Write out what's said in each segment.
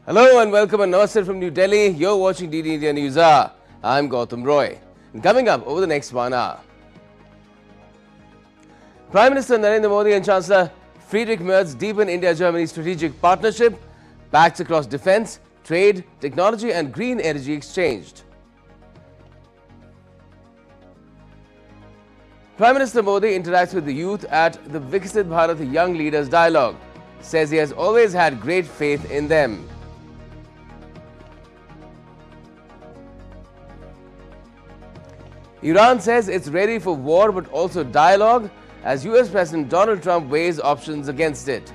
Hello and welcome and namaste from New Delhi. You're watching DD India Newshour. I'm Gautam Roy. And coming up over the next 1 hour, Prime Minister Narendra Modi and Chancellor Friedrich Merz deepen India-Germany strategic partnership. Pacts across defence, trade, technology and green energy exchanged. Prime Minister Modi interacts with the youth at the Viksit Bharat Young Leaders Dialogue. Says he has always had great faith in them. Iran says it's ready for war but also dialogue as US President Donald Trump weighs options against it.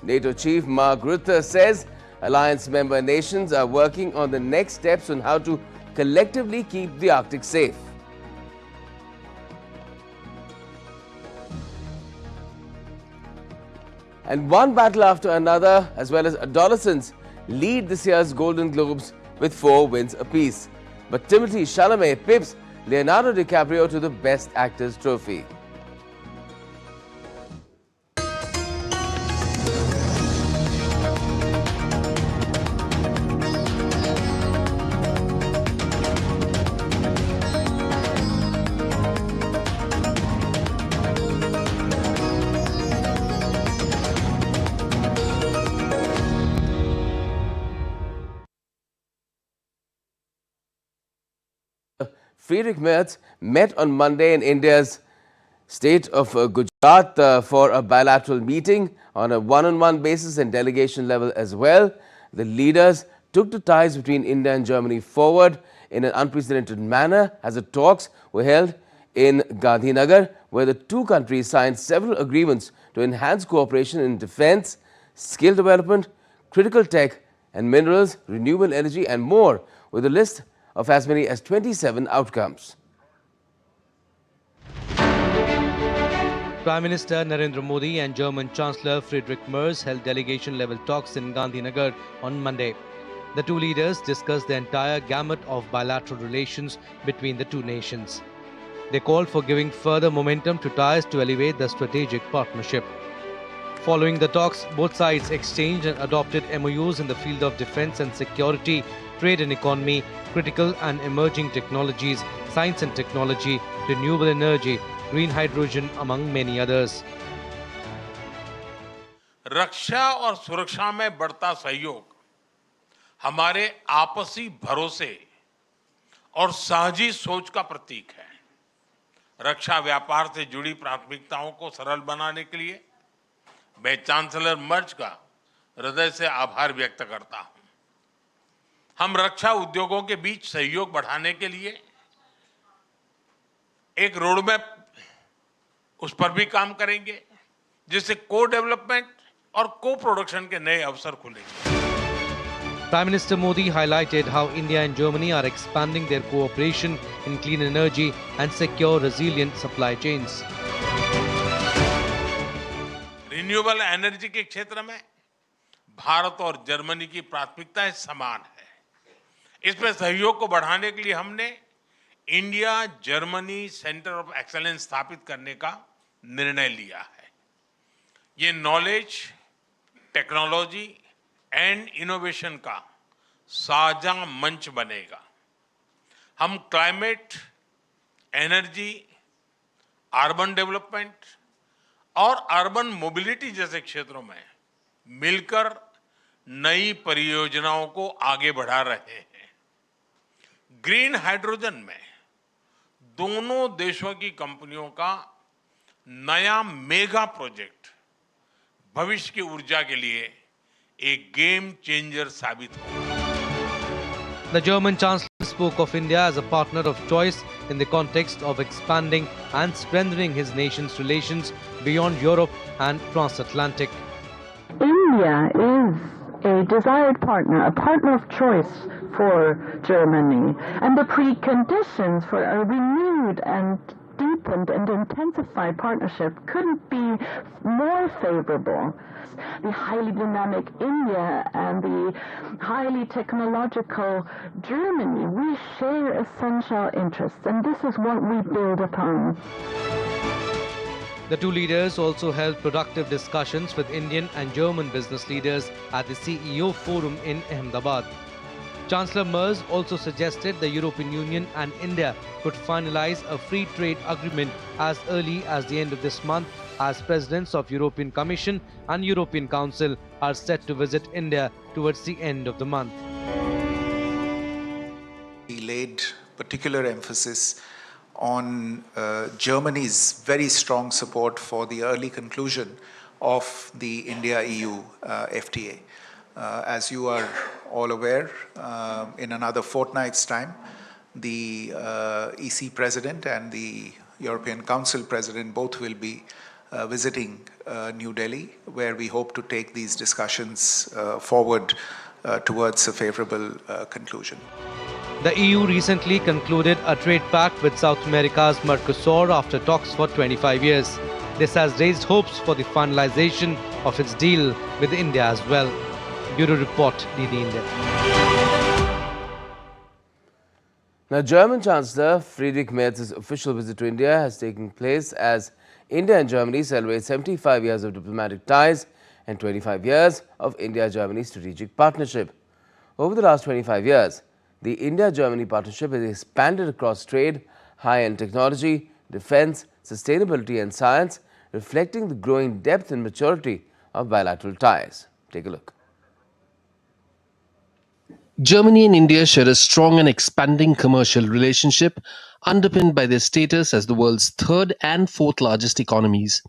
NATO chief Magh Bihu says alliance member nations are working on the next steps on how to collectively keep the Arctic safe. And one battle after another, as well as adolescents, lead this year's Golden Globes with 4 wins apiece. But Timothée Chalamet pips Leonardo DiCaprio to the Best Actors trophy. Friedrich Merz met on Monday in India's state of Gujarat for a bilateral meeting on a one-on-one basis and delegation level as well. The leaders took the ties between India and Germany forward in an unprecedented manner as the talks were held in Gandhinagar, where the two countries signed several agreements to enhance cooperation in defence, skill development, critical tech and minerals, renewable energy and more, with a list of as many as 27 outcomes. Prime Minister Narendra Modi and German Chancellor Friedrich Merz held delegation-level talks in Gandhinagar on Monday. The two leaders discussed the entire gamut of bilateral relations between the two nations. They called for giving further momentum to ties to elevate the strategic partnership. Following the talks, both sides exchanged and adopted MOUs in the field of defence and security, trade and economy, critical and emerging technologies, science and technology, renewable energy, green hydrogen, among many others. रक्षा और सुरक्षा में बढ़ता सहयोग हमारे आपसी भरोसे और साझी सोच का प्रतीक है। रक्षा व्यापार से जुड़ी प्राथमिकताओं को सरल बनाने के लिए मैं चांसलर मर्ज का हृदय से आभार व्यक्त करता हूं। हम रक्षा उद्योगों के बीच सहयोग बढ़ाने के लिए एक रोडमैप उस पर भी काम करेंगे, जिससे को डेवलपमेंट और को प्रोडक्शन के नए अवसर खुलेंगे। Prime Minister Modi highlighted how India and Germany are expanding their cooperation in clean energy and secure resilient supply chains. Renewable energy के क्षेत्र में भारत और जर्मनी की प्राथमिकताएं समान है। इसमें सहयोग को बढ़ाने के लिए हमने India Germany centre of excellence स्थापित करने का निर्णय लिया है। ये नॉलेज, टेक्नोलॉजी एंड इनोवेशन का साझा मंच बनेगा। हम क्लाइमेट, एनर्जी, अर्बन डेवलपमेंट और अर्बन मोबिलिटी जैसे क्षेत्रों में मिलकर नई परियोजनाओं को आगे बढ़ा रहे हैं। ग्रीन हाइड्रोजन में दोनों देशों की कंपनियों का नया मेगा प्रोजेक्ट भविष्य की ऊर्जा के लिए एक गेम चेंजर साबित होगा। The German Chancellor spoke of India as a partner of choice in the context of expanding and strengthening his nation's relations beyond Europe and transatlantic. India is a desired partner, a partner of choice for Germany, and the preconditions for a renewed and deepened and intensified partnership couldn't be more favorable. The highly dynamic India and the highly technological Germany, we share essential interests, and this is what we build upon. The two leaders also held productive discussions with Indian and German business leaders at the CEO Forum in Ahmedabad. Chancellor Merz also suggested the European Union and India could finalize a free trade agreement as early as the end of this month, as presidents of European Commission and European Council are set to visit India towards the end of the month. He laid particular emphasis on Germany's very strong support for the early conclusion of the India-EU FTA. As you are all aware, in another fortnight's time, the EC President and the European Council President both will be visiting New Delhi, where we hope to take these discussions forward towards a favorable conclusion. The EU recently concluded a trade pact with South America's Mercosur after talks for 25 years. This has raised hopes for the finalization of its deal with India as well. Bureau Report, DD India. Now, German Chancellor Friedrich Merz's official visit to India has taken place as India and Germany celebrate 75 years of diplomatic ties and 25 years of India-Germany strategic partnership. Over the last 25 years, the India-Germany partnership has expanded across trade, high-end technology, defense, sustainability and science, reflecting the growing depth and maturity of bilateral ties. Take a look. Germany and India share a strong and expanding commercial relationship, underpinned by their status as the world's third and fourth largest economies.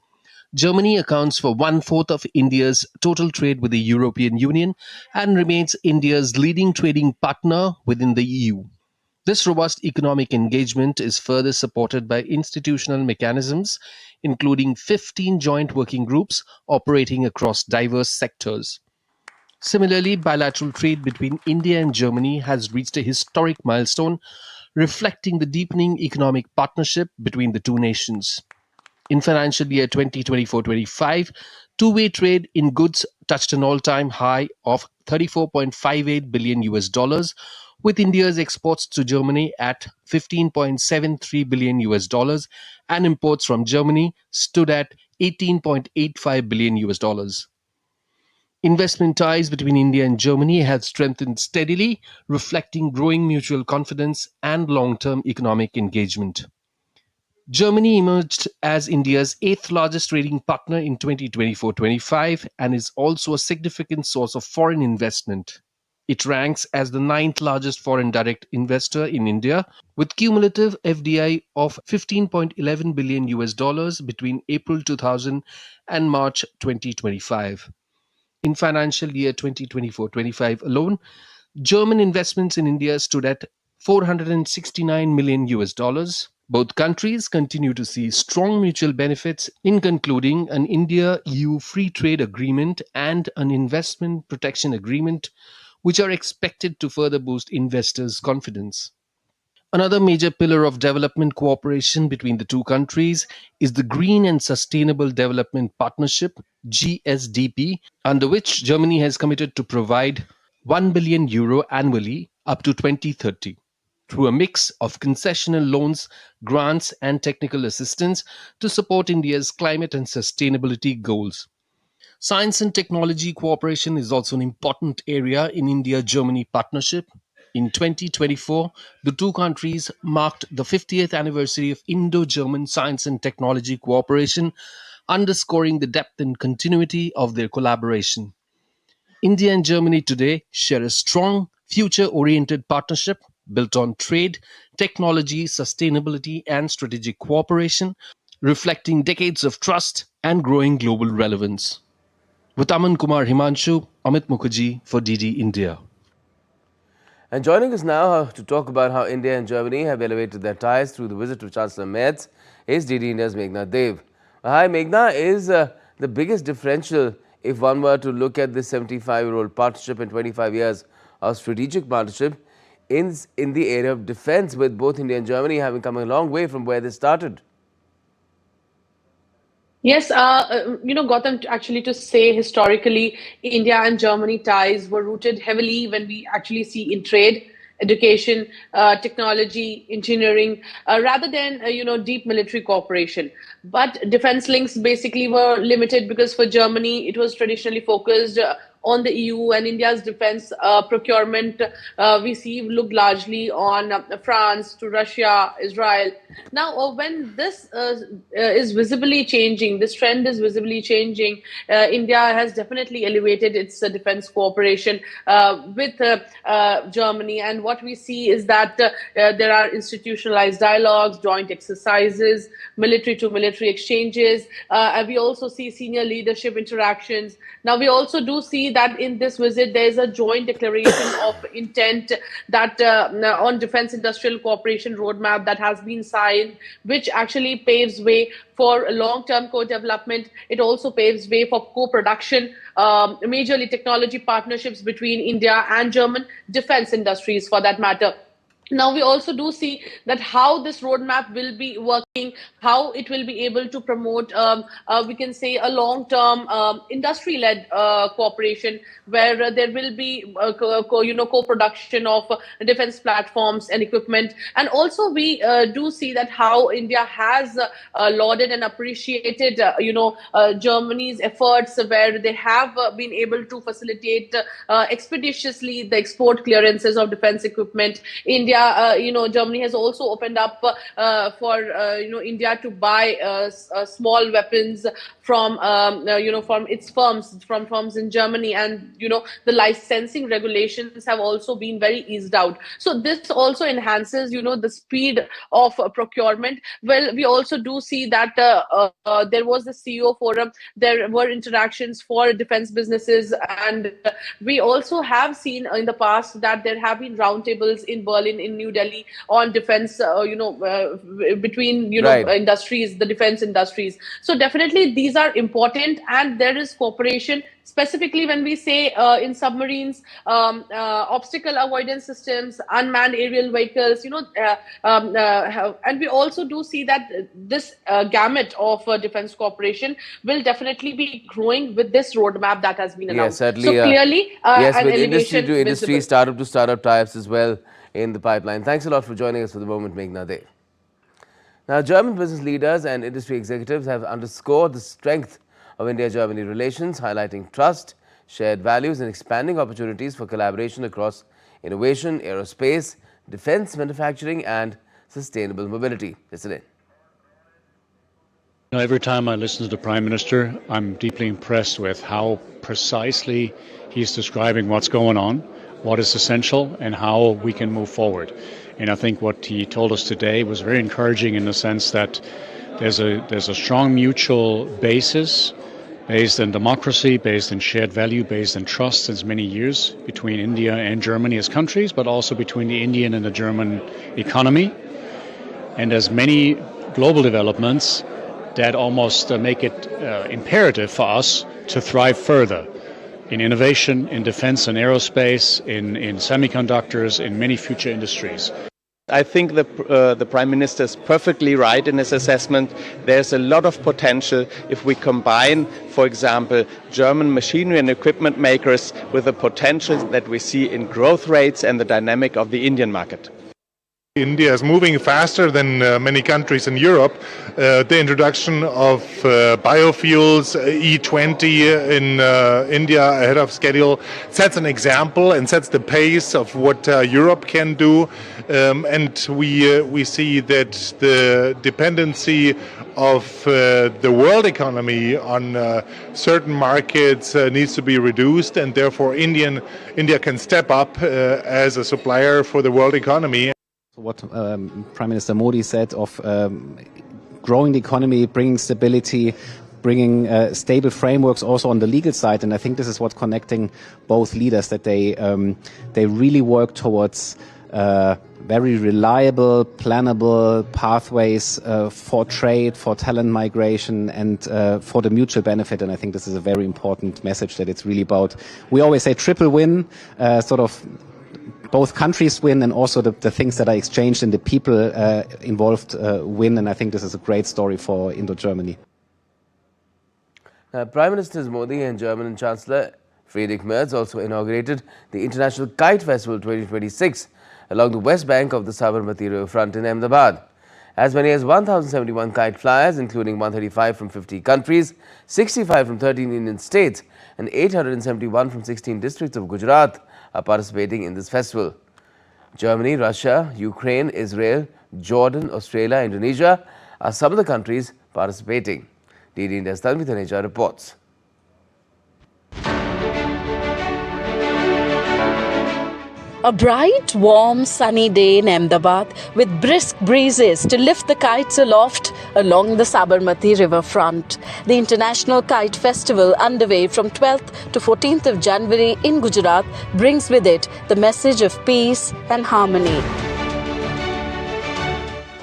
Germany accounts for 1/4 of India's total trade with the European Union and remains India's leading trading partner within the EU. This robust economic engagement is further supported by institutional mechanisms, including 15 joint working groups operating across diverse sectors. Similarly, bilateral trade between India and Germany has reached a historic milestone, reflecting the deepening economic partnership between the two nations. In financial year 2024-25, two-way trade in goods touched an all-time high of $34.58 billion, with India's exports to Germany at $15.73 billion and imports from Germany stood at $18.85 billion. Investment ties between India and Germany have strengthened steadily, reflecting growing mutual confidence and long-term economic engagement. Germany emerged as India's 8th largest trading partner in 2024-25 and is also a significant source of foreign investment. It ranks as the 9th largest foreign direct investor in India, with cumulative FDI of $15.11 billion between April 2000 and March 2025. In financial year 2024-25 alone, German investments in India stood at $469 million. Both countries continue to see strong mutual benefits in concluding an India-EU free trade agreement and an investment protection agreement, which are expected to further boost investors' confidence. Another major pillar of development cooperation between the two countries is the Green and Sustainable Development Partnership, GSDP, under which Germany has committed to provide €1 billion annually up to 2030. Through a mix of concessional loans, grants and technical assistance to support India's climate and sustainability goals. Science and technology cooperation is also an important area in India-Germany partnership. In 2024, the two countries marked the 50th anniversary of Indo-German science and technology cooperation, underscoring the depth and continuity of their collaboration. India and Germany today share a strong, future-oriented partnership built on trade, technology, sustainability, and strategic cooperation, reflecting decades of trust and growing global relevance. With Aman Kumar Himanshu, Amit Mukherjee for DD India. And joining us now to talk about how India and Germany have elevated their ties through the visit of Chancellor Merz is DD India's Meghna Dev. Hi Meghna, is the biggest differential, if one were to look at this 75-year-old partnership and 25 years of strategic partnership, in the area of defense, with both India and Germany having come a long way from where they started? Yes, Gautam, actually to say historically, India and Germany ties were rooted heavily when we actually see in trade, education, technology, engineering, rather than deep military cooperation. But defense links basically were limited because for Germany it was traditionally focused on the EU, and India's defense procurement we see looked largely on France to Russia, Israel. Now, when this is visibly changing, this trend is visibly changing, India has definitely elevated its defense cooperation with Germany. And what we see is that there are institutionalized dialogues, joint exercises, military to military exchanges. And we also see senior leadership interactions. Now, we also do see that in this visit, there is a joint declaration of intent that on defense industrial cooperation roadmap that has been signed, which actually paves way for long-term co-development. It also paves way for co-production, majorly technology partnerships between India and German defense industries for that matter. Now, we also do see that how this roadmap will be working, how it will be able to promote, we can say, a long-term industry-led cooperation where there will be, co-production of defense platforms and equipment. And also, we do see that how India has lauded and appreciated, Germany's efforts where they have been able to facilitate expeditiously the export clearances of defense equipment. India, Germany has also opened up for India to buy small weapons from from its firms in Germany, and the licensing regulations have also been very eased out. So this also enhances the speed of procurement. Well, we also do see that there was the CEO forum, there were interactions for defense businesses, and we also have seen in the past that there have been roundtables in Berlin, in New Delhi on defense, between industries, the defense industries. So definitely these are important, and there is cooperation. Specifically, when we say in submarines, obstacle avoidance systems, unmanned aerial vehicles, and we also do see that this gamut of defense cooperation will definitely be growing with this roadmap that has been announced. Yes, certainly. So clearly, yes, an with industry elevation to industry, visible. startup to startup tie-ups as well in the pipeline. Thanks a lot for joining us for the moment, Meghna Dey. Now, German business leaders and industry executives have underscored the strength of India-Germany relations, highlighting trust, shared values and expanding opportunities for collaboration across innovation, aerospace, defense, manufacturing and sustainable mobility. Listen in. Every time I listen to the Prime Minister, I'm deeply impressed with how precisely he's describing what's going on, what is essential and how we can move forward. And I think what he told us today was very encouraging in the sense that there's a strong mutual basis based in democracy, based in shared value, based in trust since many years between India and Germany as countries, but also between the Indian and the German economy. And there's many global developments that almost make it imperative for us to thrive further in innovation, in defense and aerospace, in semiconductors, in many future industries. I think the Prime Minister is perfectly right in his assessment. There's a lot of potential if we combine, for example, German machinery and equipment makers with the potential that we see in growth rates and the dynamic of the Indian market. India is moving faster than many countries in Europe. The introduction of biofuels, E20 in India ahead of schedule, sets an example and sets the pace of what Europe can do. And we see that the dependency of the world economy on certain markets needs to be reduced, and therefore India can step up as a supplier for the world economy. What Prime Minister Modi said of growing the economy, bringing stability, bringing stable frameworks also on the legal side, and I think this is what's connecting both leaders, that they really work towards very reliable, plannable pathways for trade, for talent migration, and for the mutual benefit. And I think this is a very important message, that it's really about, we always say triple win, sort of both countries win, and also the things that are exchanged and the people involved win. And I think this is a great story for Indo-Germany. Prime Ministers Modi and German Chancellor Friedrich Merz also inaugurated the International Kite Festival 2026 along the west bank of the Sabarmati riverfront in Ahmedabad. As many as 1,071 kite flyers, including 135 from 50 countries, 65 from 13 Indian states and 871 from 16 districts of Gujarat are participating in this festival. Germany, Russia, Ukraine, Israel, Jordan, Australia, Indonesia are some of the countries participating. DD India's Tanvi Taneja reports. A bright, warm, sunny day in Ahmedabad with brisk breezes to lift the kites aloft along the Sabarmati riverfront. The International Kite Festival, underway from 12th to 14th of January in Gujarat, brings with it the message of peace and harmony.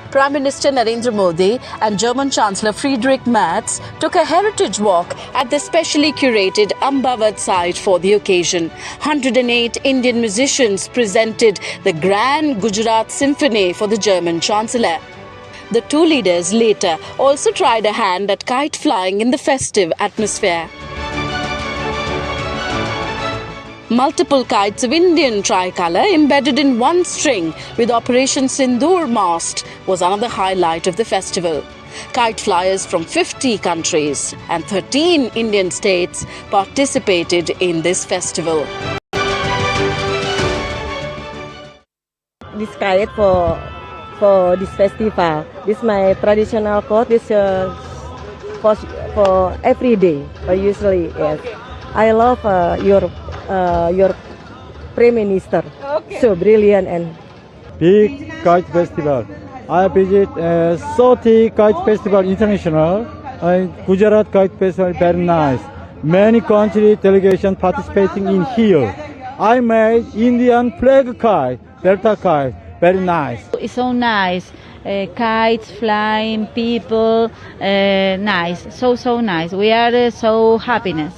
Prime Minister Narendra Modi and German Chancellor Friedrich Merz took a heritage walk at the specially curated Ambavad site for the occasion. 108 Indian musicians presented the Grand Gujarat Symphony for the German Chancellor. The two leaders later also tried a hand at kite flying in the festive atmosphere. Multiple kites of Indian tricolour embedded in one string with Operation Sindoor mast was another highlight of the festival. Kite flyers from 50 countries and 13 Indian states participated in this festival. This kite for this festival, this is my traditional coat. This for every day. Usually, yes. I love your Prime Minister. Okay. So brilliant and big kite festival. I visit Soti Kite Festival International and Gujarat Kite Festival, very nice. Many country delegation participating in here. I made Indian flag kite, Delta kite, very nice. It's so nice. Kites flying, people, nice, so nice. We are so happiness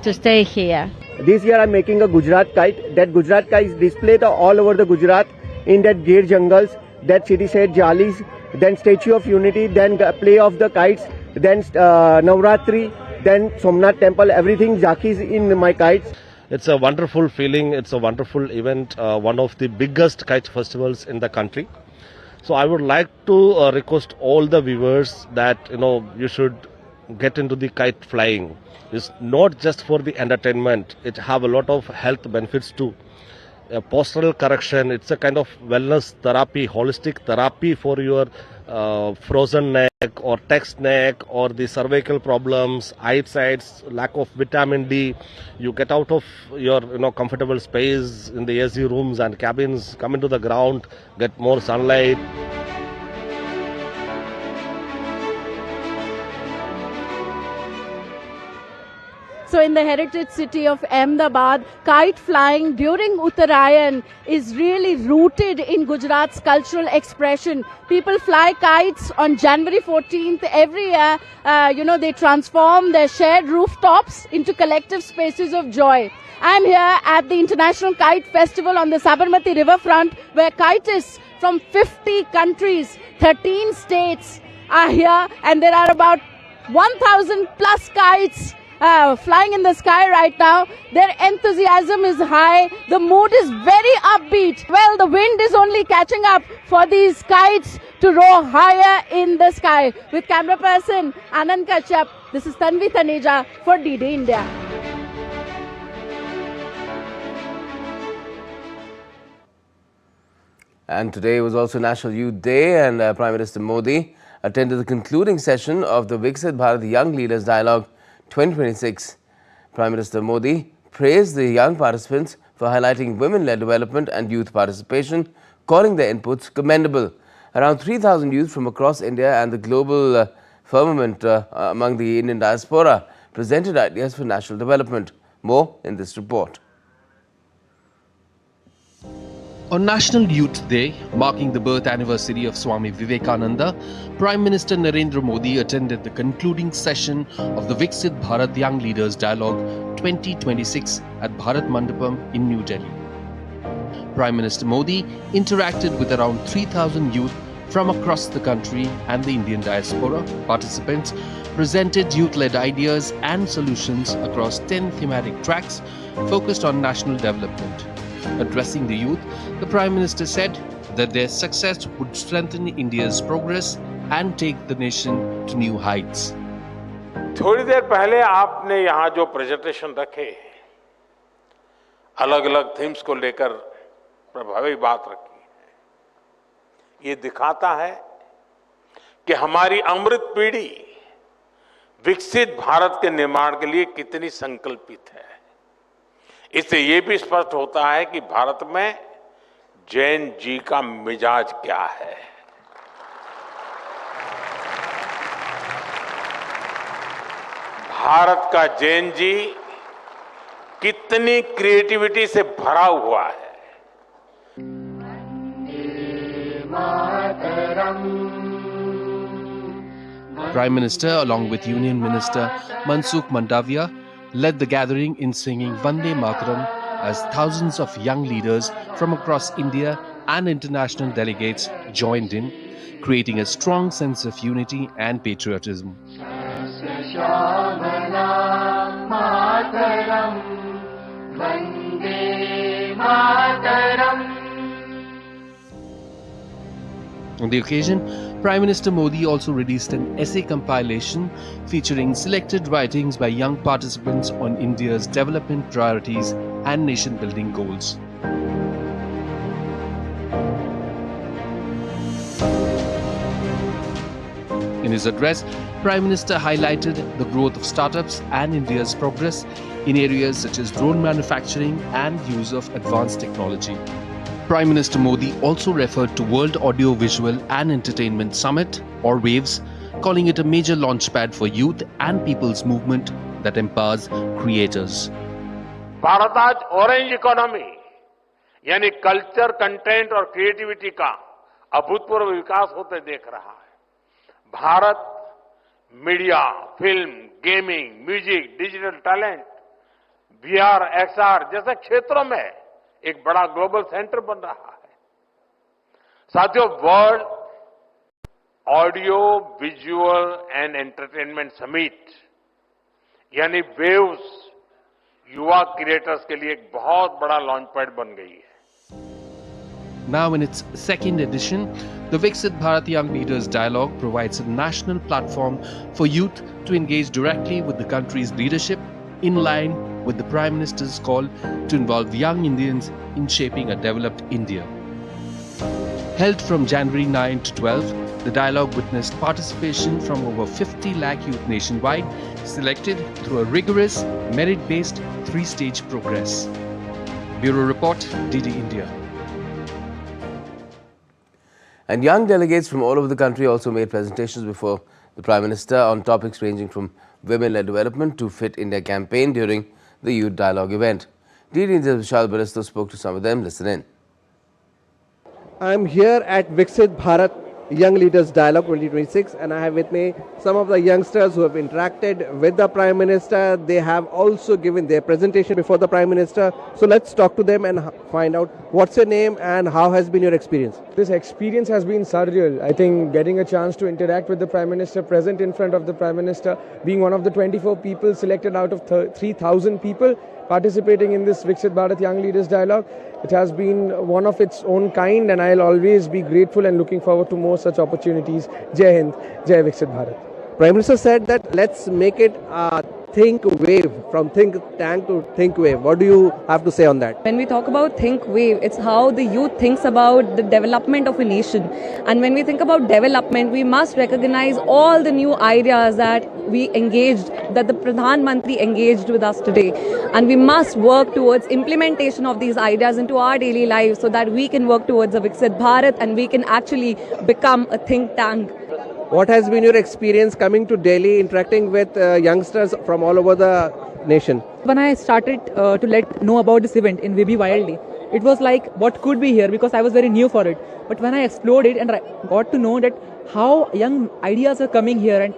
to stay here. This year I'm making a Gujarat kite. That Gujarat kite is displayed all over the Gujarat in that Gir jungles, that city side Jalis, then Statue of Unity, then play of the kites, then Navratri, then Somnath temple, everything Jakis in my kites. It's a wonderful feeling, it's a wonderful event, one of the biggest kite festivals in the country. So I would like to request all the viewers that you should get into the kite flying. It's not just for the entertainment, it have a lot of health benefits too. Postural correction, it's a kind of wellness therapy, holistic therapy for your frozen neck or text neck or the cervical problems, eyesight, lack of vitamin D. You get out of your comfortable space in the AC rooms and cabins, come into the ground, get more sunlight. So in the heritage city of Ahmedabad, kite flying during Uttarayan is really rooted in Gujarat's cultural expression. People fly kites on January 14th every year. They transform their shared rooftops into collective spaces of joy. I'm here at the International Kite Festival on the Sabarmati riverfront, where kitists from 50 countries, 13 states are here, and there are about 1,000 plus kites flying in the sky right now. Their enthusiasm is high. The mood is very upbeat. Well, the wind is only catching up for these kites to roar higher in the sky. With camera person Anand Kashyap, this is Tanvi Taneja for DD India. And today was also National Youth Day, and Prime Minister Modi attended the concluding session of the Viksit Bharat Young Leaders Dialogue 2026. Prime Minister Modi praised the young participants for highlighting women-led development and youth participation, calling their inputs commendable. Around 3,000 youth from across India and the global firmament among the Indian diaspora presented ideas for national development. More in this report. On National Youth Day, marking the birth anniversary of Swami Vivekananda, Prime Minister Narendra Modi attended the concluding session of the Viksit Bharat Young Leaders Dialogue 2026 at Bharat Mandapam in New Delhi. Prime Minister Modi interacted with around 3,000 youth from across the country and the Indian diaspora. Participants presented youth-led ideas and solutions across 10 thematic tracks focused on national development. Addressing the youth, the Prime Minister said that their success would strengthen India's progress and take the nation to new heights. थोड़ी देर पहले आपने यहाँ जो presentation रखे, अलग अलग themes को लेकर प्रभावी बात रखी है, ये दिखाता है कि हमारी अमृत पीढ़ी विकसित भारत के निर्माण के लिए कितनी संकल्पित है। इससे ये भी स्पष्ट होता है कि भारत में जैन जी का मिजाज क्या है। भारत का जैन जी कितनी क्रिएटिविटी से भरा हुआ है। Prime Minister, along with Union Minister Mansukh Mandavia, led the gathering in singing Vande Mataram as thousands of young leaders from across India and international delegates joined in, creating a strong sense of unity and patriotism. On the occasion, Prime Minister Modi also released an essay compilation featuring selected writings by young participants on India's development priorities and nation-building goals. In his address, Prime Minister highlighted the growth of startups and India's progress in areas such as drone manufacturing and use of advanced technology. Prime Minister Modi also referred to World Audio Visual and Entertainment Summit, or WAVES, calling it a major launchpad for youth and people's movement that empowers creators. Bharat आज orange economy यानी culture, content और creativity का अभूतपूर्व विकास होते देख रहा है। Bharat media, film, gaming, music, digital talent, VR, XR जैसे क्षेत्रों में एक बड़ा ग्लोबल सेंटर बन रहा है। साथियों, world audio visual and entertainment summit यानी वेव्स युवा क्रिएटर्स के लिए एक बहुत बड़ा लॉन्च पैड बन गई है। Now in its second edition, the Viksit Bharat Young Leaders Dialogue provides a national platform for youth to engage directly with the country's leadership, in line with the Prime Minister's call to involve young Indians in shaping a developed India. Held from January 9 to 12, the dialogue witnessed participation from over 50 lakh youth nationwide, selected through a rigorous, merit-based three-stage progress. Bureau Report, DD India. And young delegates from all over the country also made presentations before the Prime Minister on topics ranging from women-led development to Fit India campaign during the Youth Dialogue event. DD India's Prasar Bharati spoke to some of them. Listen in. I'm here at Viksit Bharat Young Leaders Dialogue 2026 and I have with me some of the youngsters who have interacted with the Prime Minister. They have also given their presentation before the Prime Minister. So let's talk to them and find out what's your name and how has been your experience. This experience has been surreal. I think getting a chance to interact with the Prime Minister, present in front of the Prime Minister, being one of the 24 people selected out of 3,000 people participating in this Viksit Bharat Young Leaders Dialogue. It has been one of its own kind and I'll always be grateful and looking forward to more such opportunities. Jai Hind, Jai Viksit Bharat. Prime Minister said that let's make it a think wave, from think tank to think wave. What do you have to say on that? When we talk about think wave, it's how the youth thinks about the development of a nation. And when we think about development, we must recognize all the new ideas that we engaged, that the Pradhan Mantri engaged with us today. And we must work towards implementation of these ideas into our daily lives so that we can work towards a Viksit Bharat and we can actually become a think tank. What has been your experience coming to Delhi, interacting with youngsters from all over the nation? When I started to know about this event in VB Wildly, it was like what could be here because I was very new for it. But when I explored it and I got to know that how young ideas are coming here, and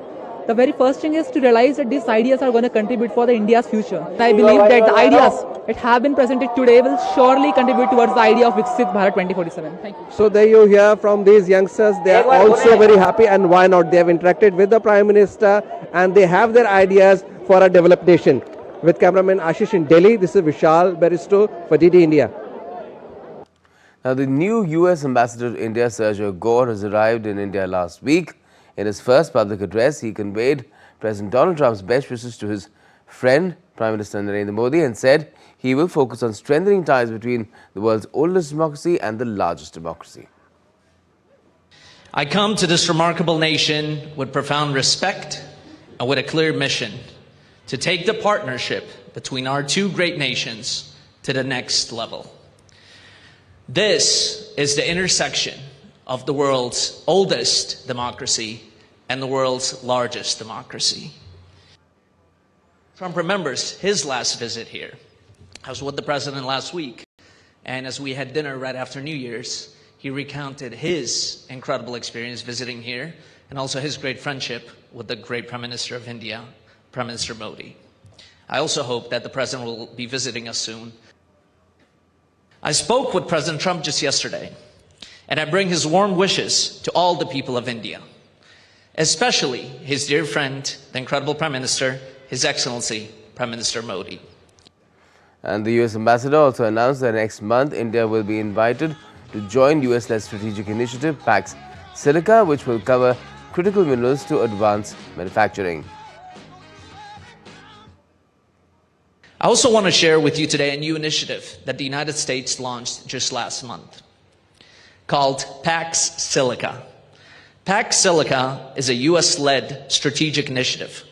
the very first thing is to realize that these ideas are going to contribute for the India's future. I believe that the ideas that have been presented today will surely contribute towards the idea of Viksit Bharat 2047. Thank you. So there you hear from these youngsters, they are also very happy, and why not? They have interacted with the Prime Minister and they have their ideas for a developed nation. With cameraman Ashish in Delhi, this is Vishal Baristo for DD India. Now, the new U.S. Ambassador to India, Sergio Gore, has arrived in India last week. In his first public address, he conveyed President Donald Trump's best wishes to his friend, Prime Minister Narendra Modi, and said he will focus on strengthening ties between the world's oldest democracy and the largest democracy. I come to this remarkable nation with profound respect and with a clear mission to take the partnership between our two great nations to the next level. This is the intersection of the world's oldest democracy and the world's largest democracy. Trump remembers his last visit here. I was with the president last week, and as we had dinner right after New Year's, he recounted his incredible experience visiting here and also his great friendship with the great Prime Minister of India, Prime Minister Modi. I also hope that the president will be visiting us soon. I spoke with President Trump just yesterday, and I bring his warm wishes to all the people of India, especially his dear friend, the incredible Prime Minister, His Excellency, Prime Minister Modi. And the U.S. Ambassador also announced that next month, India will be invited to join U.S.-led strategic initiative Pax Silica, which will cover critical minerals to advance manufacturing. I also want to share with you today a new initiative that the United States launched just last month called Pax Silica. Pax Silica is a US-led strategic initiative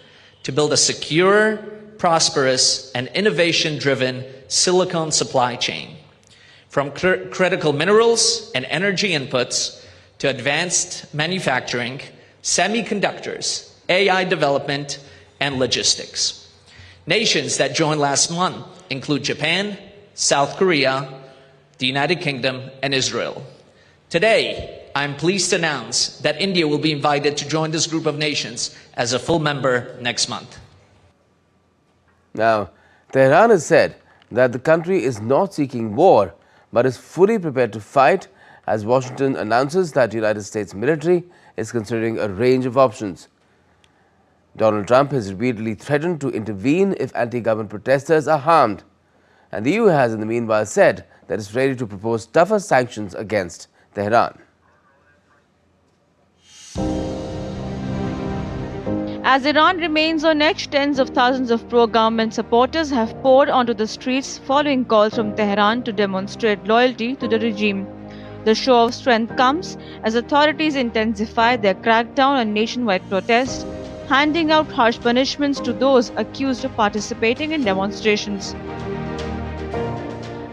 to build a secure, prosperous, and innovation-driven silicon supply chain, from critical minerals and energy inputs to advanced manufacturing, semiconductors, AI development, and logistics. Nations that joined last month include Japan, South Korea, the United Kingdom, and Israel. Today, I'm pleased to announce that India will be invited to join this group of nations as a full member next month. Now, Tehran has said that the country is not seeking war, but is fully prepared to fight, as Washington announces that the United States military is considering a range of options. Donald Trump has repeatedly threatened to intervene if anti-government protesters are harmed. And the EU has in the meanwhile said that it's ready to propose tougher sanctions against Tehran. As Iran remains on edge, tens of thousands of pro-government supporters have poured onto the streets following calls from Tehran to demonstrate loyalty to the regime. The show of strength comes as authorities intensify their crackdown on nationwide protests, handing out harsh punishments to those accused of participating in demonstrations.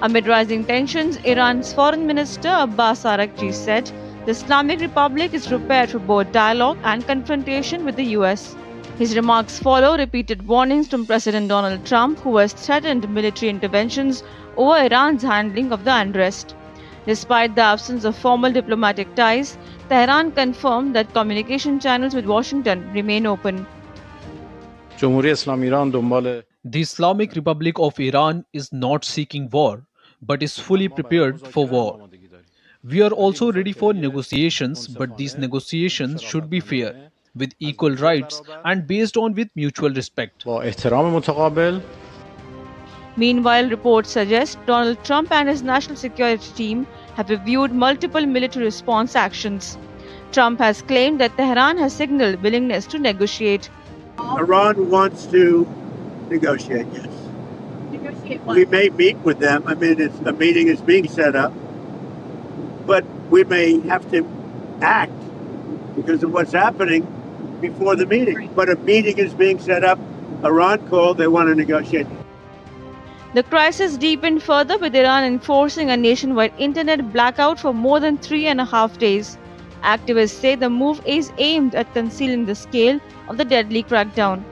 Amid rising tensions, Iran's Foreign Minister Abbas Araghchi said the Islamic Republic is prepared for both dialogue and confrontation with the US. His remarks follow repeated warnings from President Donald Trump, who has threatened military interventions over Iran's handling of the unrest. Despite the absence of formal diplomatic ties, Tehran confirmed that communication channels with Washington remain open. The Islamic Republic of Iran is not seeking war, but is fully prepared for war. We are also ready for negotiations, but these negotiations should be fair, with equal rights and based on with mutual respect. Meanwhile, reports suggest Donald Trump and his national security team have reviewed multiple military response actions. Trump has claimed that Tehran has signaled willingness to negotiate. Iran wants to negotiate, yes. We may meet with them. I mean, a meeting is being set up. But we may have to act because of what's happening before the meeting. But a meeting is being set up. Iran called, they want to negotiate. The crisis deepened further with Iran enforcing a nationwide internet blackout for more than 3.5 days. Activists say the move is aimed at concealing the scale of the deadly crackdown.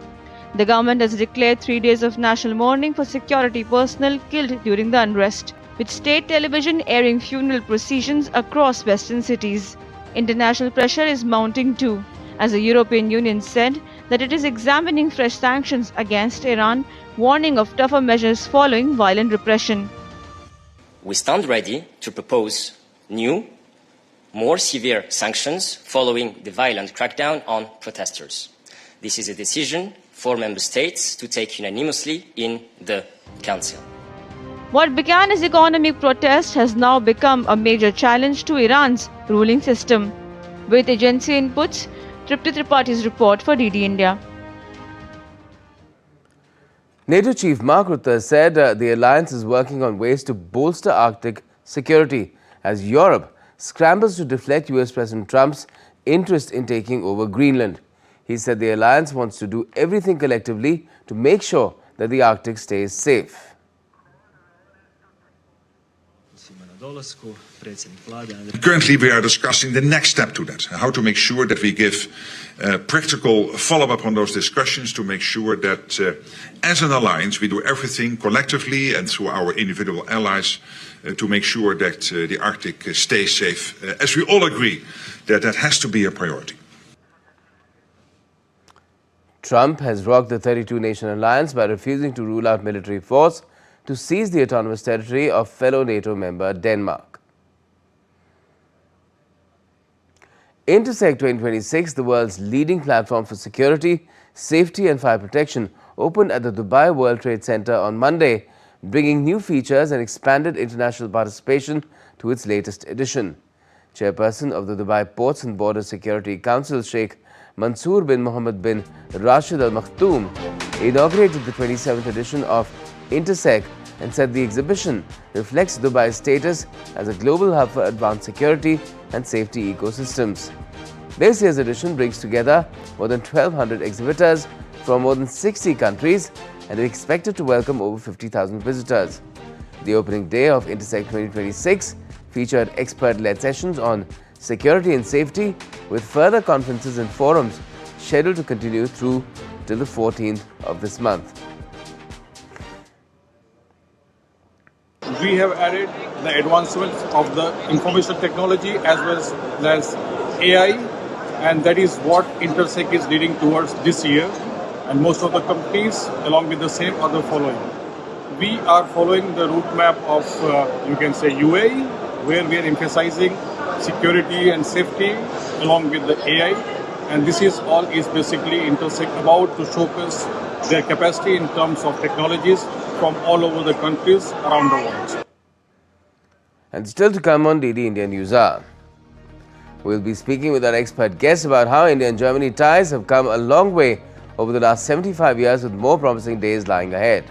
The government has declared 3 days of national mourning for security personnel killed during the unrest, with state television airing funeral processions across Western cities. International pressure is mounting too, as the European Union said that it is examining fresh sanctions against Iran, warning of tougher measures following violent repression. We stand ready to propose new, more severe sanctions following the violent crackdown on protesters. This is a decision for member states to take unanimously in the Council. What began as economic protest has now become a major challenge to Iran's ruling system. With agency inputs, Tripti Tripaঠি's report for DD India. NATO Chief Mark Rutte said the alliance is working on ways to bolster Arctic security as Europe scrambles to deflect US President Trump's interest in taking over Greenland. He said the alliance wants to do everything collectively to make sure that the Arctic stays safe. Currently, we are discussing the next step to that, how to make sure that we give practical follow-up on those discussions to make sure that as an alliance we do everything collectively and through our individual allies to make sure that the Arctic stays safe, as we all agree that that has to be a priority. Trump has rocked the 32-nation alliance by refusing to rule out military force to seize the autonomous territory of fellow NATO member Denmark. Intersec 2026, the world's leading platform for security, safety and fire protection, opened at the Dubai World Trade Center on Monday, bringing new features and expanded international participation to its latest edition. Chairperson of the Dubai Ports and Border Security Council, Sheikh Mansoor bin Mohammed bin Rashid Al Maktoum, inaugurated the 27th edition of Intersec and said the exhibition reflects Dubai's status as a global hub for advanced security and safety ecosystems. This year's edition brings together more than 1,200 exhibitors from more than 60 countries and is expected to welcome over 50,000 visitors. The opening day of Intersec 2026 featured expert-led sessions on security and safety, with further conferences and forums scheduled to continue through till the 14th of this month. We have added the advancements of the information technology as well as AI, and that is what Intersec is leading towards this year. And most of the companies, along with the same, are the following. We are following the roadmap of, you can say, UAE, where we are emphasizing security and safety along with the AI. And this is all is basically Intersec about to showcase their capacity in terms of technologies from all over the countries around the world. And still to come on DD India Newshour. We'll be speaking with our expert guests about how India and Germany ties have come a long way over the last 75 years, with more promising days lying ahead.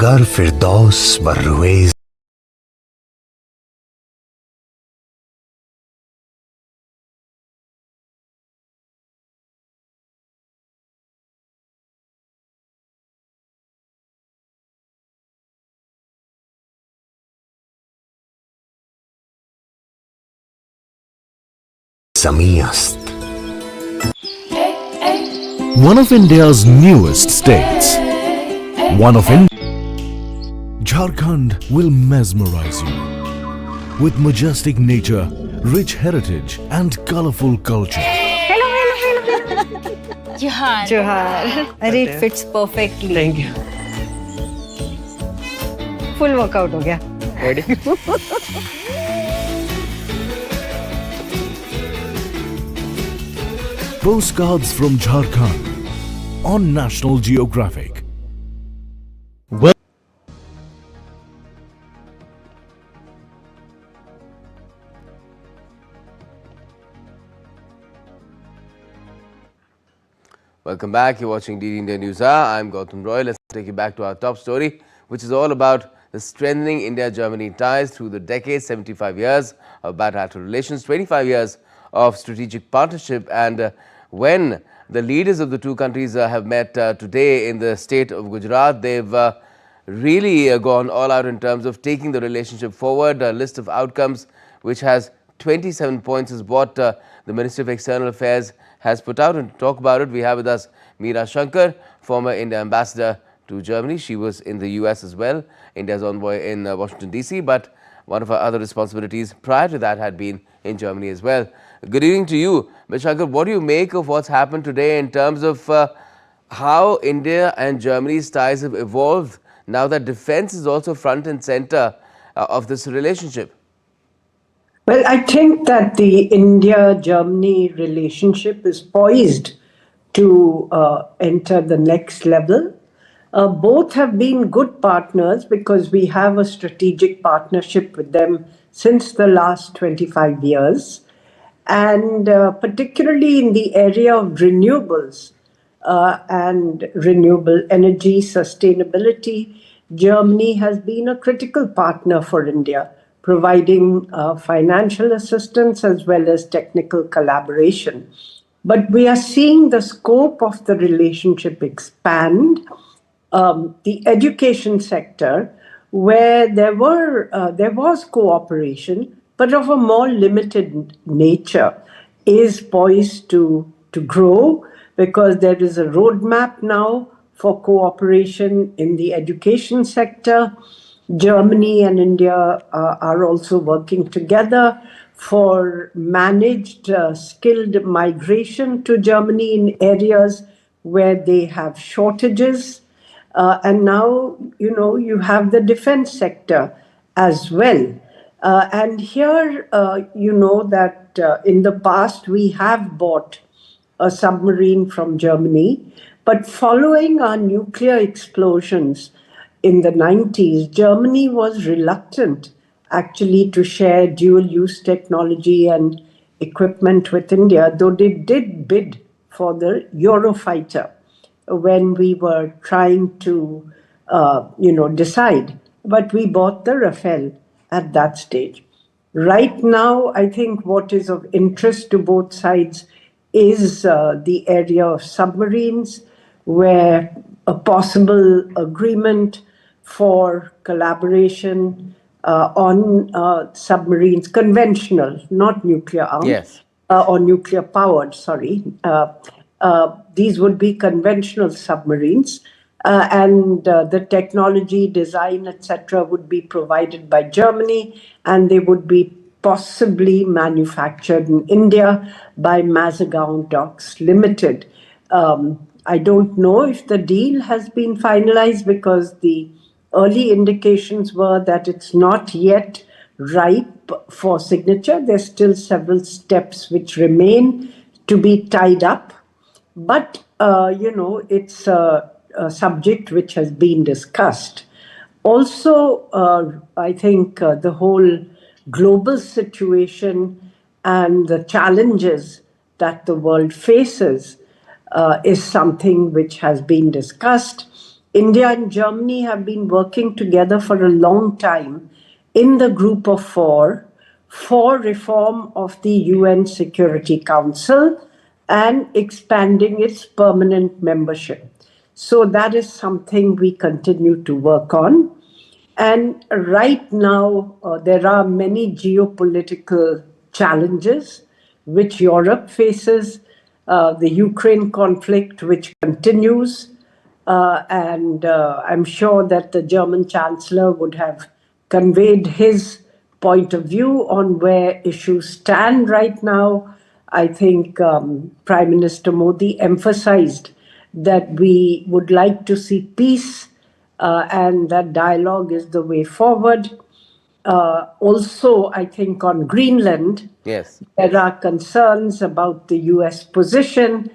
गर फिरदौस बर्रुएज Samiyast. One of India's newest states. One of Jharkhand will mesmerize you with majestic nature, rich heritage and colorful culture. Hello. Johar. It fits perfectly. Thank you. Full workout हो गया. Ready? Postcards from Jharkhand on National Geographic. Welcome back. You're watching DD India Newshour. I'm Gautam Roy. Let's take you back to our top story, which is all about the strengthening India-Germany ties through the decades, 75 years of bilateral relations, 25 years of strategic partnership. And when the leaders of the two countries have met today in the state of Gujarat, they've really gone all out in terms of taking the relationship forward. A list of outcomes which has 27 points is what the Ministry of External Affairs has put out. And to talk about it, we have with us Meera Shankar, former India ambassador to Germany. She was in the US as well, India's envoy in Washington DC, but one of her other responsibilities prior to that had been in Germany as well. Good evening to you, Ms. Shankar. What do you make of what's happened today in terms of how India and Germany's ties have evolved now that defense is also front and center of this relationship? Well, I think that the India-Germany relationship is poised to enter the next level. Both have been good partners because we have a strategic partnership with them since the last 25 years. And particularly in the area of renewables and renewable energy sustainability, Germany has been a critical partner for India, providing financial assistance as well as technical collaboration. But we are seeing the scope of the relationship expand. The education sector, where there was cooperation, but of a more limited nature, is poised to grow because there is a roadmap now for cooperation in the education sector. Germany and India are also working together for managed skilled migration to Germany in areas where they have shortages. And now, you have the defense sector as well. And here, that in the past we have bought a submarine from Germany, but following our nuclear explosions in the 90s, Germany was reluctant actually to share dual-use technology and equipment with India, though they did bid for the Eurofighter when we were trying to, decide. But we bought the Rafale at that stage. Right now, I think what is of interest to both sides is the area of submarines, where a possible agreement for collaboration on submarines, conventional, not nuclear armed, yes, or nuclear powered, sorry. These would be conventional submarines, and the technology, design, etc., would be provided by Germany, and they would be possibly manufactured in India by Mazagon Docks Limited. I don't know if the deal has been finalized because the early indications were that it's not yet ripe for signature. There's still several steps which remain to be tied up. But, it's a subject which has been discussed. Also, I think the whole global situation and the challenges that the world faces is something which has been discussed. India and Germany have been working together for a long time in the Group of Four for reform of the UN Security Council and expanding its permanent membership. So that is something we continue to work on. And right now, there are many geopolitical challenges which Europe faces, the Ukraine conflict, which continues. And I'm sure that the German Chancellor would have conveyed his point of view on where issues stand right now. I think Prime Minister Modi emphasized that we would like to see peace and that dialogue is the way forward. Also, I think on Greenland, yes, there are concerns about the US position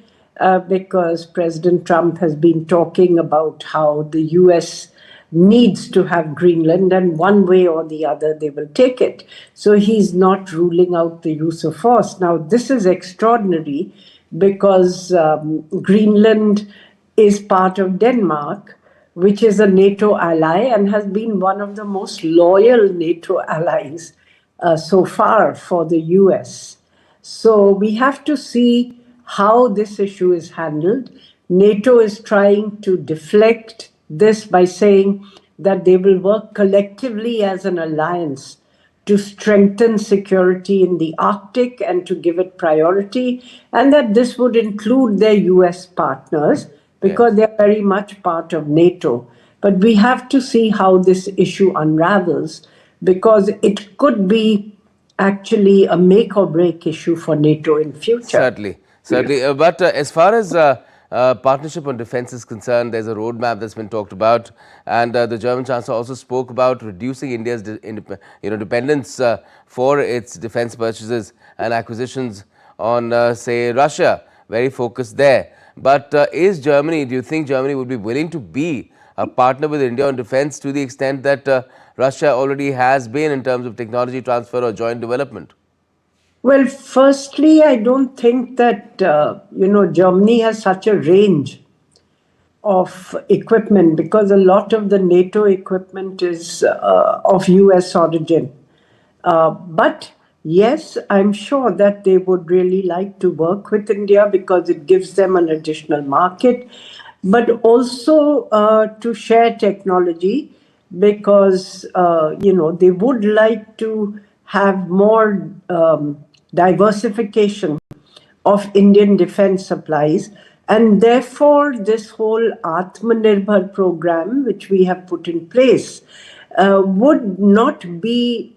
because President Trump has been talking about how the US needs to have Greenland, and one way or the other they will take it. So he's not ruling out the use of force. Now, this is extraordinary because Greenland is part of Denmark, which is a NATO ally and has been one of the most loyal NATO allies so far for the US. So we have to see how this issue is handled. NATO is trying to deflect this by saying that they will work collectively as an alliance to strengthen security in the Arctic and to give it priority, and that this would include their US partners because they're very much part of NATO. But we have to see how this issue unravels because it could be actually a make or break issue for NATO in future. Certainly. But as far as partnership on defense is concerned, there's a roadmap that's been talked about, and the German Chancellor also spoke about reducing India's dependence for its defense purchases and acquisitions on, say, Russia. Very focused there. But do you think Germany would be willing to be a partner with India on defense to the extent that Russia already has been in terms of technology transfer or joint development? Well, firstly, I don't think that, Germany has such a range of equipment because a lot of the NATO equipment is of US origin. But yes, I'm sure that they would really like to work with India because it gives them an additional market, but also to share technology because, they would like to have more diversification of Indian defense supplies. And therefore, this whole Atmanirbhar program, which we have put in place, would not be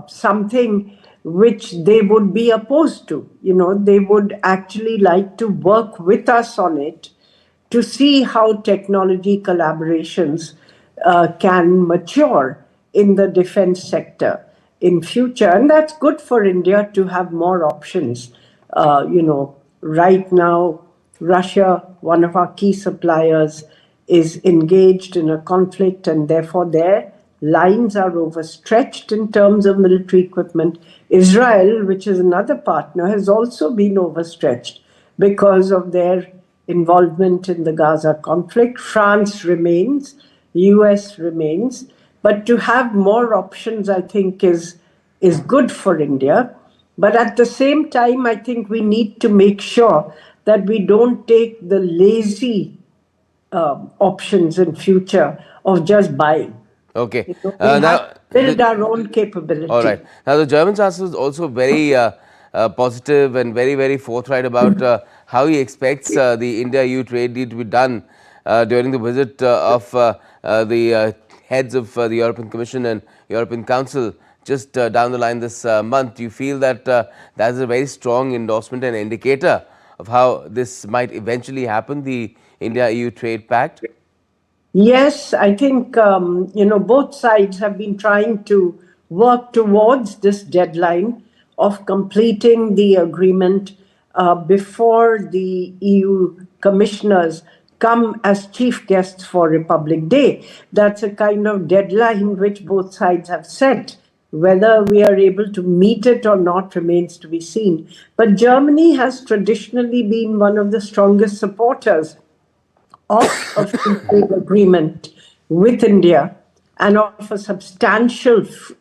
something which they would be opposed to. They would actually like to work with us on it to see how technology collaborations can mature in the defense sector in future. And that's good for India to have more options. Right now, Russia, one of our key suppliers, is engaged in a conflict and therefore their lines are overstretched in terms of military equipment. Israel, which is another partner, has also been overstretched because of their involvement in the Gaza conflict. France remains, US remains. But to have more options, I think, is good for India. But at the same time, I think we need to make sure that we don't take the lazy options in future of just buying. Okay. Now build our own capability. All right. Now, the German Chancellor is also very positive and very, very forthright about how he expects the India-EU trade deal to be done during the visit of the heads of the European Commission and European Council just down the line this month. Do you feel that that is a very strong endorsement and indicator of how this might eventually happen, the India-EU trade pact? Yes, I think, both sides have been trying to work towards this deadline of completing the agreement before the EU commissioners come as chief guests for Republic Day. That's a kind of deadline which both sides have set. Whether we are able to meet it or not remains to be seen. But Germany has traditionally been one of the strongest supporters of a free trade agreement with India and of a substantive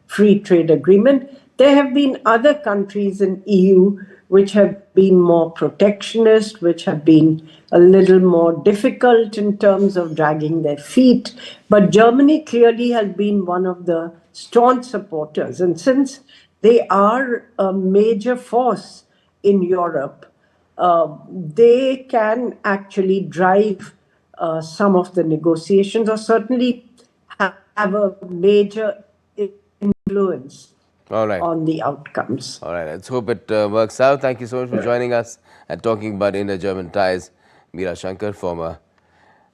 free trade agreement. There have been other countries in EU which have been more protectionist, which have been a little more difficult in terms of dragging their feet. But Germany clearly has been one of the staunch supporters. And since they are a major force in Europe, they can actually drive some of the negotiations or certainly have a major influence on the outcomes. All right, let's hope it works out. Thank you so much for joining us and talking about India-German ties. Meera Shankar, former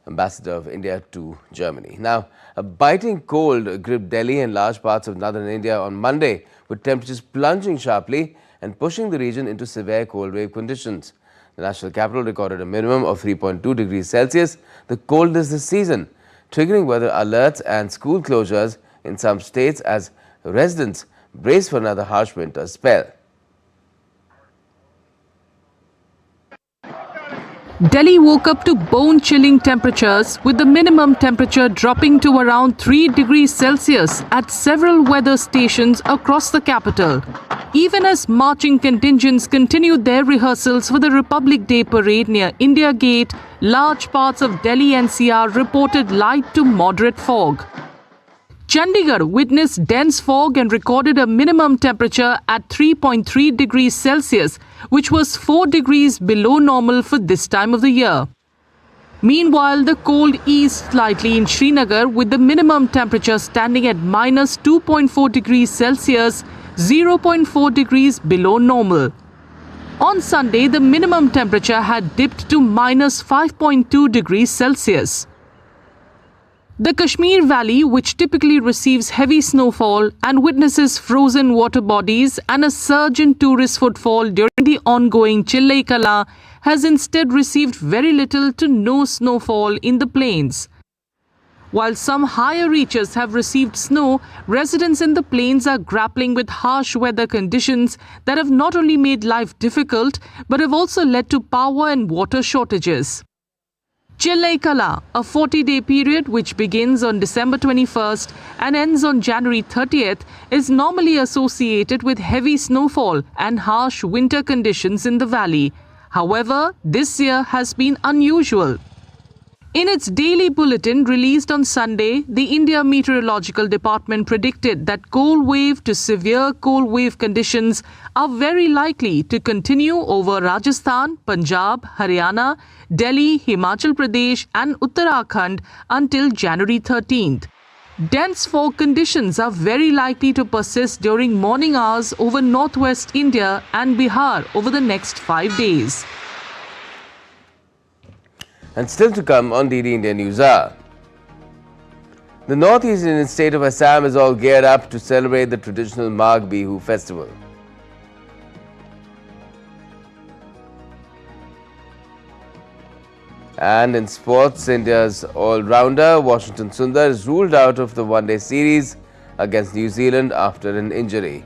ambassador of India to Germany. Now, a biting cold gripped Delhi and large parts of northern India on Monday, with temperatures plunging sharply and pushing the region into severe cold wave conditions. The national capital recorded a minimum of 3.2 degrees Celsius, the coldest this season, triggering weather alerts and school closures in some states as residents brace for another harsh winter spell. Delhi woke up to bone-chilling temperatures, with the minimum temperature dropping to around 3 degrees Celsius at several weather stations across the capital. Even as marching contingents continued their rehearsals for the Republic Day parade near India Gate, large parts of Delhi NCR reported light to moderate fog. Chandigarh witnessed dense fog and recorded a minimum temperature at 3.3 degrees Celsius, which was 4 degrees below normal for this time of the year. Meanwhile, the cold eased slightly in Srinagar, with the minimum temperature standing at minus 2.4 degrees Celsius, 0.4 degrees below normal. On Sunday, the minimum temperature had dipped to minus 5.2 degrees Celsius. The Kashmir Valley, which typically receives heavy snowfall and witnesses frozen water bodies and a surge in tourist footfall during the ongoing Chillai Kala, has instead received very little to no snowfall in the plains. While some higher reaches have received snow, residents in the plains are grappling with harsh weather conditions that have not only made life difficult but have also led to power and water shortages. Chillai Kala, a 40-day period which begins on December 21st and ends on January 30th, is normally associated with heavy snowfall and harsh winter conditions in the valley. However, this year has been unusual. In its daily bulletin released on Sunday, the India Meteorological Department predicted that cold wave to severe cold wave conditions are very likely to continue over Rajasthan, Punjab, Haryana, Delhi, Himachal Pradesh and Uttarakhand until January 13th. Dense fog conditions are very likely to persist during morning hours over northwest India and Bihar over the next 5 days. And still to come on DD India Newshour. The northeast Indian state of Assam is all geared up to celebrate the traditional Magh Bihu festival. And in sports, India's all-rounder Washington Sundar is ruled out of the one-day series against New Zealand after an injury.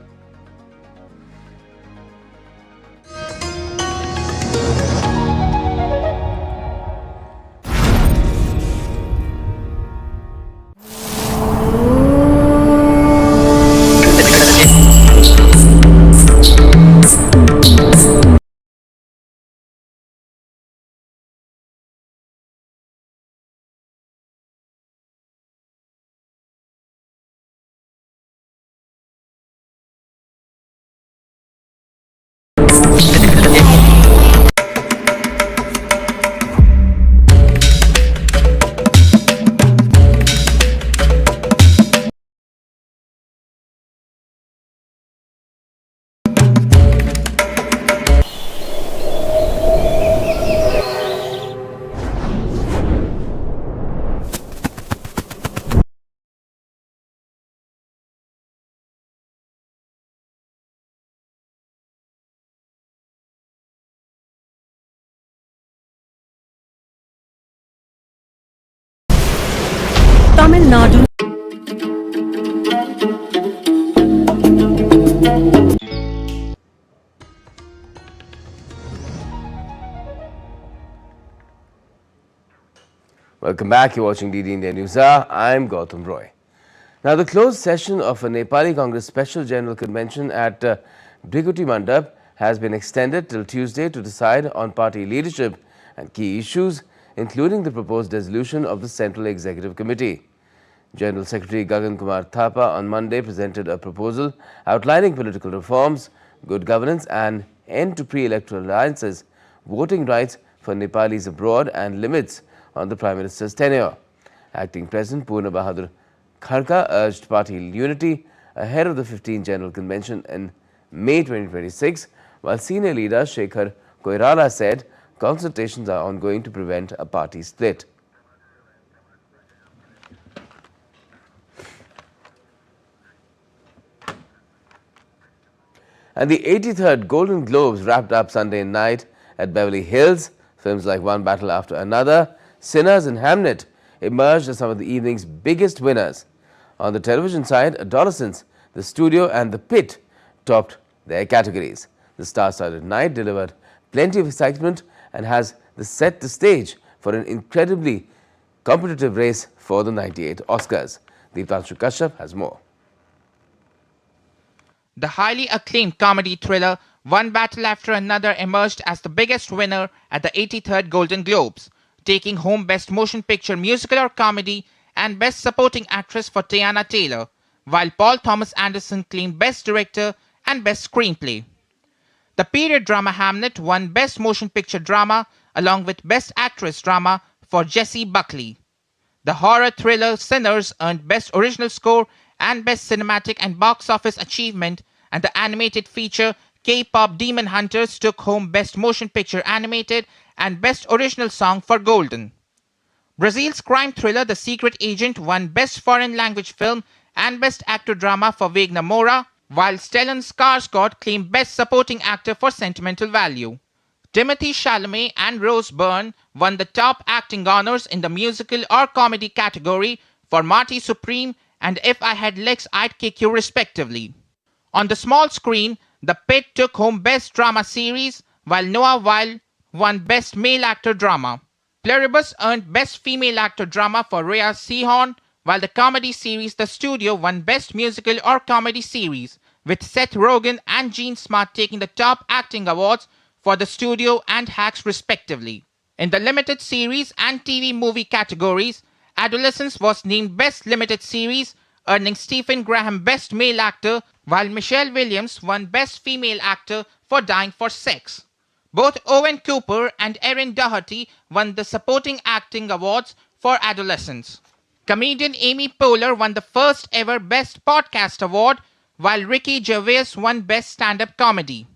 Tamil Nadu. Welcome back. You're watching DD India Newshour. I'm Gautam Roy. Now, the closed session of a Nepali Congress Special General Convention at Bhrikuti Mandap has been extended till Tuesday to decide on party leadership and key issues, including the proposed dissolution of the Central Executive Committee. General Secretary Gagan Kumar Thapa on Monday presented a proposal outlining political reforms, good governance and end to pre-electoral alliances, voting rights for Nepalis abroad and limits on the Prime Minister's tenure. Acting President Purna Bahadur Kharka urged party unity ahead of the 15th General Convention in May 2026, while senior leader Shekhar Koirala said consultations are ongoing to prevent a party split. And the 83rd Golden Globes wrapped up Sunday night at Beverly Hills. Films like One Battle After Another, Sinners and Hamnet emerged as some of the evening's biggest winners. On the television side, Adolescence, The Studio and The Pit topped their categories. The star-studded night delivered plenty of excitement and has set the stage for an incredibly competitive race for the 98 Oscars. Deeptanshu Kashyap has more. The highly acclaimed comedy thriller One Battle After Another emerged as the biggest winner at the 83rd Golden Globes, taking home Best Motion Picture Musical or Comedy and Best Supporting Actress for Teyana Taylor, while Paul Thomas Anderson claimed Best Director and Best Screenplay. The period drama Hamnet won Best Motion Picture Drama along with Best Actress Drama for Jessie Buckley. The horror thriller Sinners earned Best Original Score and Best Cinematic and Box Office Achievement, and the animated feature K-pop Demon Hunters took home Best Motion Picture Animated and Best Original Song for Golden. Brazil's crime thriller The Secret Agent won Best Foreign Language Film and Best Actor Drama for Wagner Moura, while Stellan Skarsgård claimed Best Supporting Actor for Sentimental Value. Timothée Chalamet and Rose Byrne won the top acting honors in the musical or comedy category for Marty Supreme and If I Had Legs I'd Kick You respectively. On the small screen, The Pit took home Best Drama Series, while Noah Weil won Best Male Actor Drama. Pluribus earned Best Female Actor Drama for Rhea Seehorn, while the comedy series The Studio won Best Musical or Comedy Series, with Seth Rogen and Gene Smart taking the top acting awards for The Studio and Hacks respectively. In the limited series and TV movie categories, Adolescence was named Best Limited Series, earning Stephen Graham Best Male Actor, while Michelle Williams won Best Female Actor for Dying for Sex. Both Owen Cooper and Erin Doherty won the Supporting Acting Awards for Adolescence. Comedian Amy Poehler won the first ever Best Podcast Award, while Ricky Gervais won Best Stand-Up Comedy.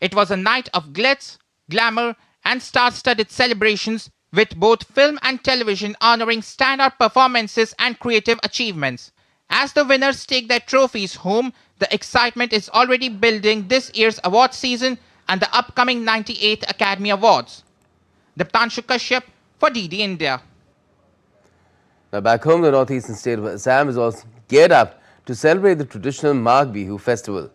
It was a night of glitz, glamour, and star-studded celebrations, with both film and television honoring standout performances and creative achievements. As the winners take their trophies home, the excitement is already building this year's award season and the upcoming 98th Academy Awards. Diptanshu Kashyap for DD India. Now back home, the northeastern state of Assam is also geared up to celebrate the traditional Magh Bihu festival.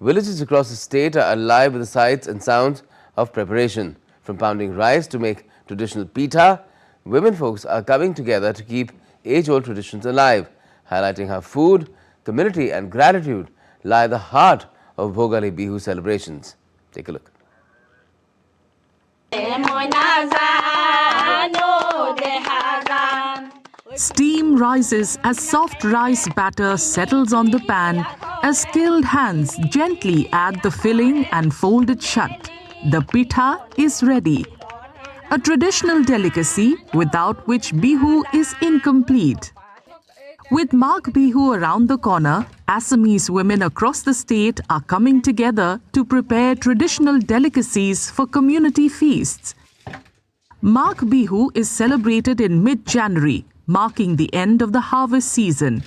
Villages across the state are alive with the sights and sounds of preparation. From pounding rice to make traditional pita, women folks are coming together to keep age-old traditions alive, highlighting how food, community and gratitude lie at the heart of Bhogali Bihu celebrations. Take a look. Steam rises as soft rice batter settles on the pan as skilled hands gently add the filling and fold it shut. The pitha is ready. A traditional delicacy without which Bihu is incomplete. With Magh Bihu around the corner, Assamese women across the state are coming together to prepare traditional delicacies for community feasts. Magh Bihu is celebrated in mid-January, marking the end of the harvest season.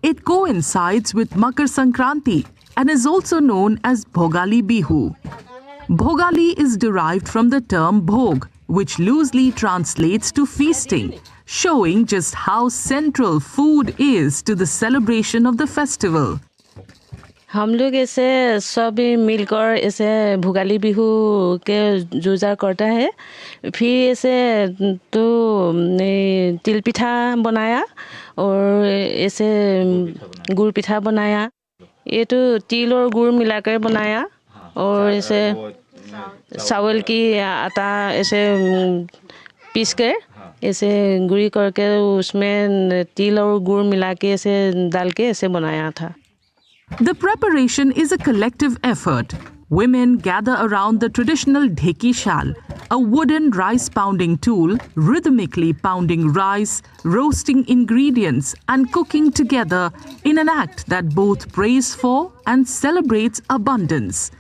It coincides with Makar Sankranti and is also known as Bhogali Bihu. Bhogali is derived from the term bhog, which loosely translates to feasting, showing just how central food is to the celebration of the festival. हम लोग ऐसे सभी मिलकर ऐसे भोगाली बिहू के जुजार करता है फिर ऐसे तो तिल पिठा बनाया और ऐसे गुड़ पिठा बनाया ये तो तिल और गुड़ मिलाकर बनाया और ऐसे चावल की आटा ऐसे पीस कर ऐसे गुड़ी करके उसमें तिल और गुड़ मिला के ऐसे डाल के ऐसे बनाया था. The preparation is a collective effort. Women gather around the traditional dheki shal, a wooden rice pounding tool, rhythmically pounding rice, roasting ingredients and cooking together in an act that both prays for and celebrates abundance.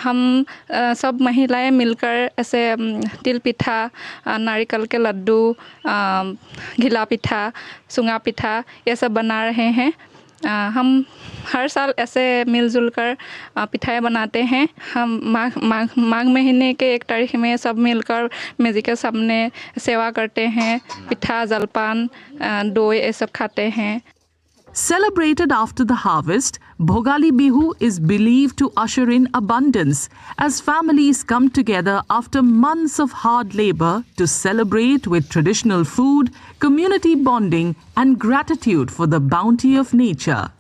हम सब महिलाएं मिलकर ऐसे तिल पिठा नारियल के लड्डू घिला पिठा सुंगा पिठा ये सब बना रहे हैं. हम हर साल ऐसे मिलजुल कर पिठाएं बनाते हैं. हम माघ महीने के 1 तारीख में सब मिलकर मेजी के सामने सेवा करते हैं. पिठा जलपान डोई ये सब खाते हैं. Celebrated after the harvest, Bhogali Bihu is believed to usher in abundance as families come together after months of hard labor to celebrate with traditional food, community bonding and gratitude for the bounty of nature.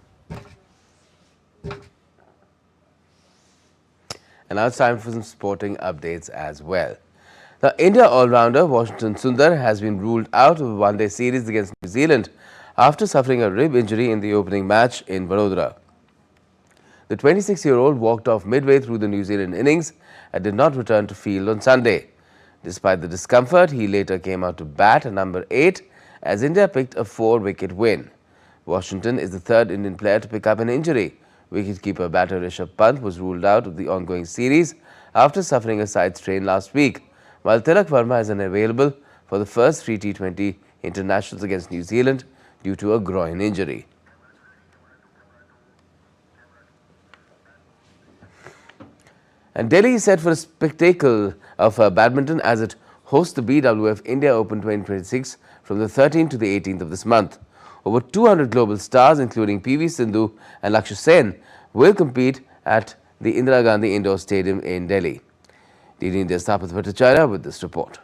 And now it's time for some sporting updates as well. The India all-rounder Washington Sundar has been ruled out of a one-day series against New Zealand after suffering a rib injury in the opening match in Vadodara. The 26-year-old walked off midway through the New Zealand innings and did not return to field on Sunday. Despite the discomfort, he later came out to bat at number 8 as India picked a 4-wicket win. Washington is the third Indian player to pick up an injury Wicketkeeper batter Rishabh Pant was ruled out of the ongoing series after suffering a side strain last week, while Tilak Verma is unavailable for the first 3 T20 internationals against New Zealand due to a groin injury. And Delhi is set for a spectacle of badminton as it hosts the BWF India Open 2026 from the 13th to the 18th of this month. Over 200 global stars, including PV Sindhu and Lakshya Sen, will compete at the Indira Gandhi Indoor Stadium in Delhi. DD India's Tapat Bhattacharya with this report.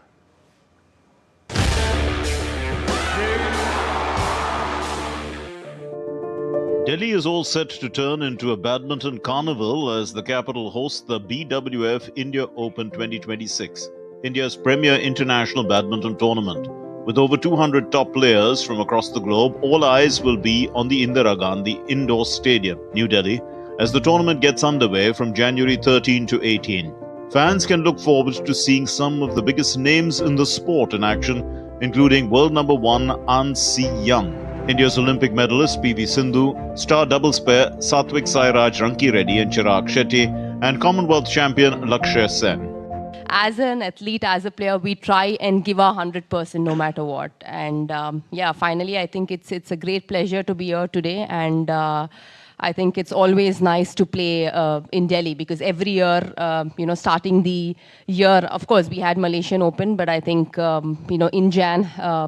Delhi is all set to turn into a badminton carnival as the capital hosts the BWF India Open 2026, India's premier international badminton tournament. With over 200 top players from across the globe, all eyes will be on the Indira Gandhi Indoor Stadium, New Delhi, as the tournament gets underway from January 13 to 18. Fans can look forward to seeing some of the biggest names in the sport in action, including world number 1 An Si Young, India's Olympic medalist PV Sindhu, star doubles pair Satvik Sairaj Ranki Reddy and Chirag Shetty, and Commonwealth champion Lakshya Sen. As an athlete, as a player, we try and give our 100% no matter what. And yeah, finally, I think it's a great pleasure to be here today. And I think it's always nice to play in Delhi because every year, starting the year, of course, we had Malaysian Open, but I think, in Jan,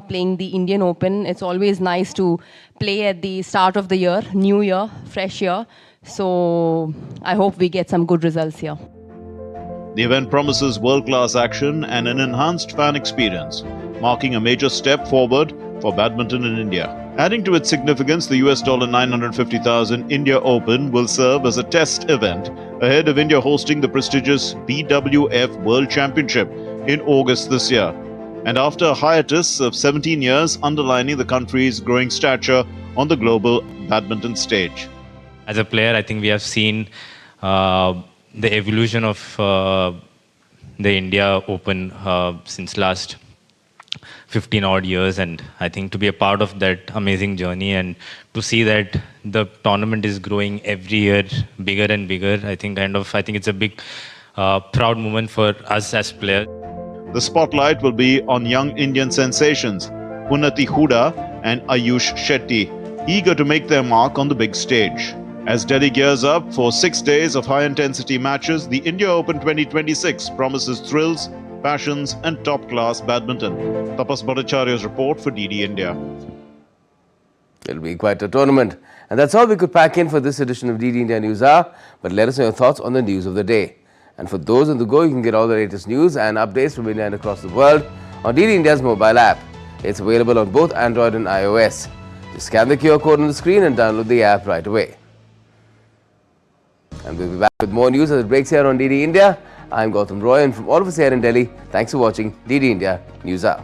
playing the Indian Open, it's always nice to play at the start of the year, new year, fresh year. So I hope we get some good results here. The event promises world-class action and an enhanced fan experience, marking a major step forward for badminton in India. Adding to its significance, the US $950,000 India Open will serve as a test event ahead of India hosting the prestigious BWF World Championship in August this year. And after a hiatus of 17 years, underlining the country's growing stature on the global badminton stage. As a player, I think we have seen the evolution of the India Open since last 15 odd years, and I think to be a part of that amazing journey and to see that the tournament is growing every year bigger and bigger, I think it's a big proud moment for us as players. The spotlight will be on young Indian sensations Unnati Huda and Ayush Shetty, eager to make their mark on the big stage. As Delhi gears up for 6 days of high-intensity matches, the India Open 2026 promises thrills, passions and top-class badminton. Tapas Bhattacharya's report for DD India. It'll be quite a tournament. And that's all we could pack in for this edition of DD India News Hour. But let us know your thoughts on the news of the day. And for those on the go, you can get all the latest news and updates from India and across the world on DD India's mobile app. It's available on both Android and iOS. Just scan the QR code on the screen and download the app right away. And we'll be back with more news as it breaks here on DD India. I'm Gautam Roy, and from all of us here in Delhi, thanks for watching DD India News Hour.